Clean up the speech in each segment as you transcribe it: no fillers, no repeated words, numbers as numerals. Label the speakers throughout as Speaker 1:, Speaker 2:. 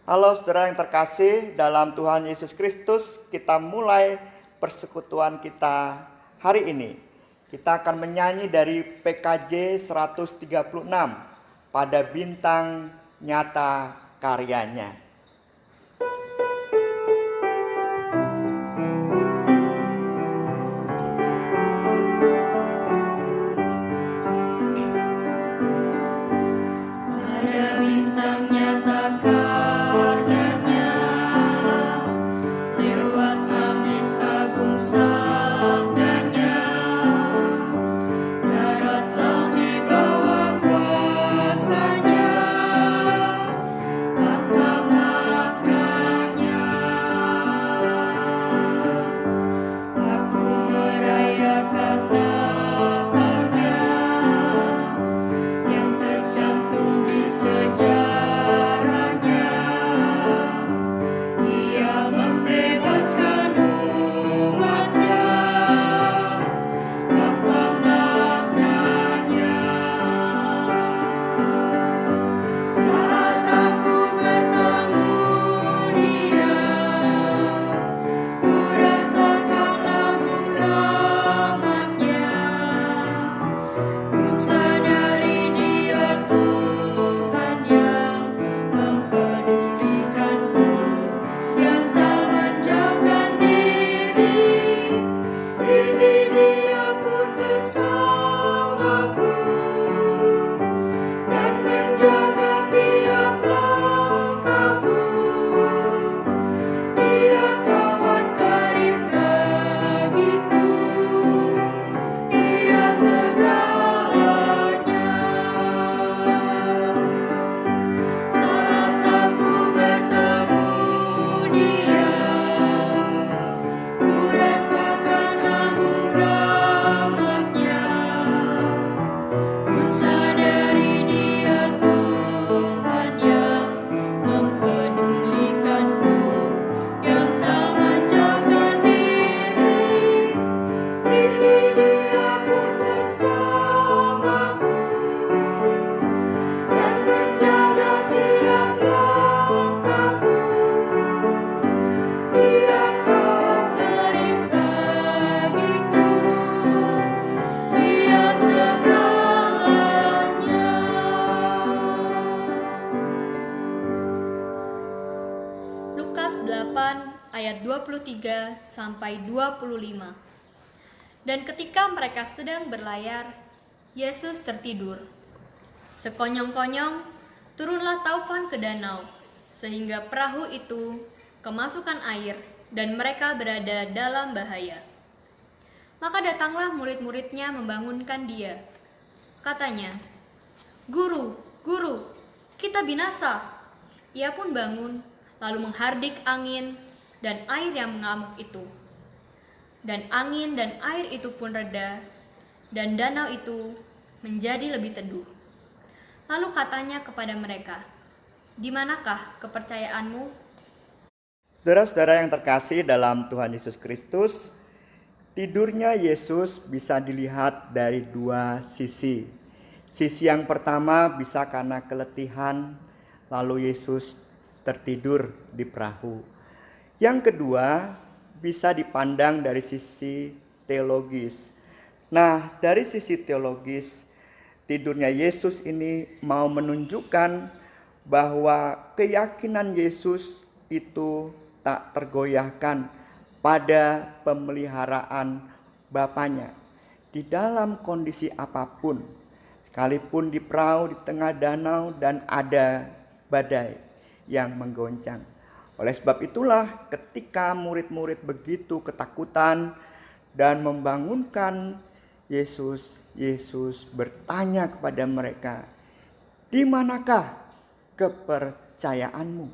Speaker 1: Halo saudara yang terkasih, dalam Tuhan Yesus Kristus kita mulai persekutuan kita hari ini. Kita akan menyanyi dari PKJ 136 pada bintang nyata karyanya.
Speaker 2: Lukas 8 ayat 23 sampai 25. Dan ketika mereka sedang berlayar, Yesus tertidur. Sekonyong-konyong turunlah taufan ke danau, sehingga perahu itu kemasukan air dan mereka berada dalam bahaya. Maka datanglah murid-muridnya membangunkan dia. Katanya, "Guru, guru, kita binasa." Ia pun bangun, lalu menghardik angin dan air yang mengamuk itu. Dan angin dan air itu pun reda, dan danau itu menjadi lebih teduh. Lalu katanya kepada mereka, "Di manakah kepercayaanmu?"
Speaker 1: Saudara-saudara yang terkasih dalam Tuhan Yesus Kristus, tidurnya Yesus bisa dilihat dari dua sisi. Sisi yang pertama bisa karena keletihan, lalu Yesus tertidur di perahu. Yang kedua bisa dipandang dari sisi teologis. Nah, dari sisi teologis, tidurnya Yesus ini mau menunjukkan bahwa keyakinan Yesus itu tak tergoyahkan pada pemeliharaan Bapaknya. Di dalam kondisi apapun, sekalipun di perahu di tengah danau dan ada badai yang menggoncang. Oleh sebab itulah ketika murid-murid begitu ketakutan dan membangunkan Yesus, Yesus bertanya kepada mereka, "Di manakah kepercayaanmu?"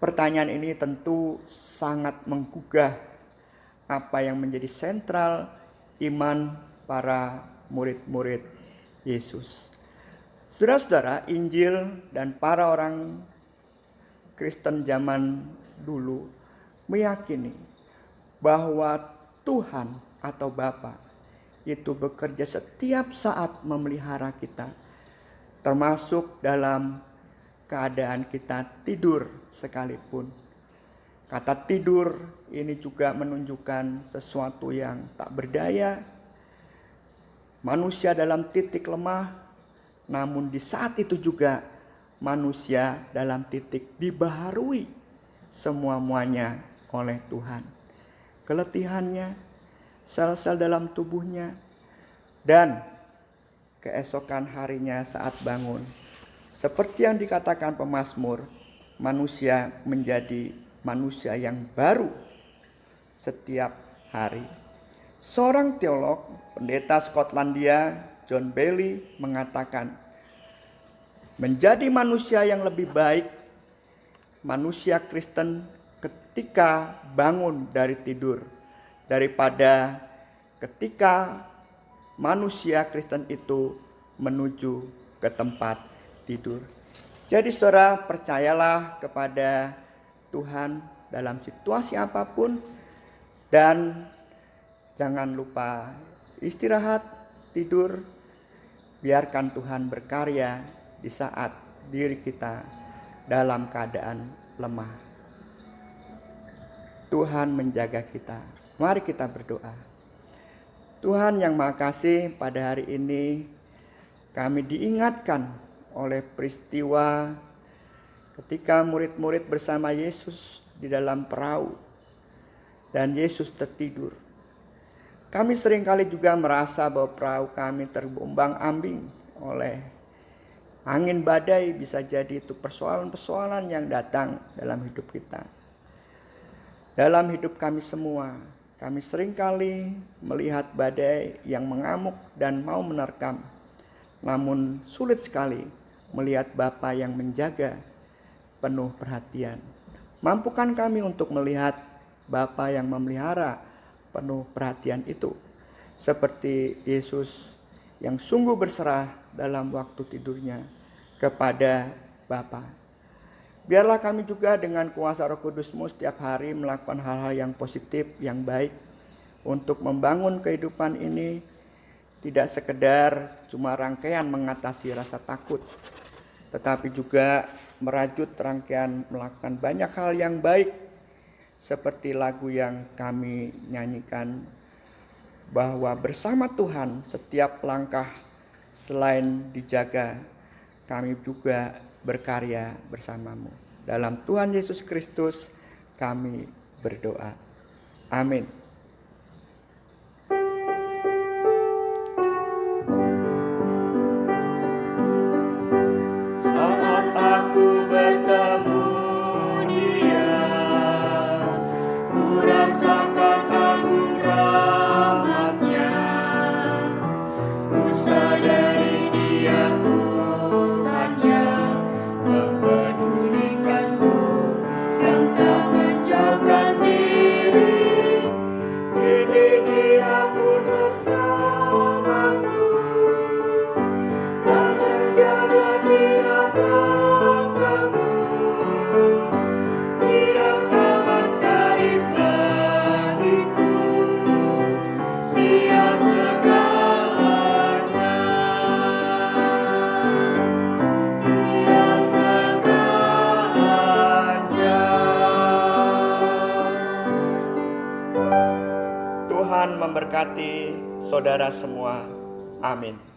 Speaker 1: Pertanyaan ini tentu sangat menggugah apa yang menjadi sentral iman para murid-murid Yesus. Saudara-saudara, Injil dan para orang Kristen zaman dulu meyakini bahwa Tuhan atau Bapa itu bekerja setiap saat memelihara kita, termasuk dalam keadaan kita tidur sekalipun. Kata tidur ini juga menunjukkan sesuatu yang tak berdaya. Manusia dalam titik lemah, namun di saat itu juga manusia dalam titik dibaharui semua-muanya oleh Tuhan. Keletihannya, sel-sel dalam tubuhnya, dan keesokan harinya saat bangun. Seperti yang dikatakan pemazmur, manusia menjadi manusia yang baru setiap hari. Seorang teolog, pendeta Skotlandia, John Bailey, mengatakan, menjadi manusia yang lebih baik, manusia Kristen ketika bangun dari tidur, daripada ketika manusia Kristen itu menuju ke tempat tidur. Jadi saudara, percayalah kepada Tuhan dalam situasi apapun, dan jangan lupa istirahat, tidur, biarkan Tuhan berkarya di saat diri kita dalam keadaan lemah. Tuhan menjaga kita. Mari kita berdoa. Tuhan yang Maha Kasih, pada hari ini kami diingatkan oleh peristiwa ketika murid-murid bersama Yesus di dalam perahu dan Yesus tertidur. Kami seringkali juga merasa bahwa perahu kami terombang-ambing oleh angin badai. Bisa jadi itu persoalan-persoalan yang datang dalam hidup kita. Dalam hidup kami semua, kami seringkali melihat badai yang mengamuk dan mau menerkam. Namun sulit sekali melihat Bapa yang menjaga penuh perhatian. Mampukan kami untuk melihat Bapa yang memelihara penuh perhatian itu, seperti Yesus yang sungguh berserah dalam waktu tidurnya kepada Bapa. Biarlah kami juga dengan kuasa Roh Kudus-Mu setiap hari melakukan hal-hal yang positif, yang baik, untuk membangun kehidupan ini, tidak sekedar cuma rangkaian mengatasi rasa takut, tetapi juga merajut rangkaian melakukan banyak hal yang baik, seperti lagu yang kami nyanyikan, bahwa bersama Tuhan setiap langkah selain dijaga, kami juga berkarya bersamamu. Dalam Tuhan Yesus Kristus kami berdoa. Amin. Tuhan memberkati saudara semua. Amin.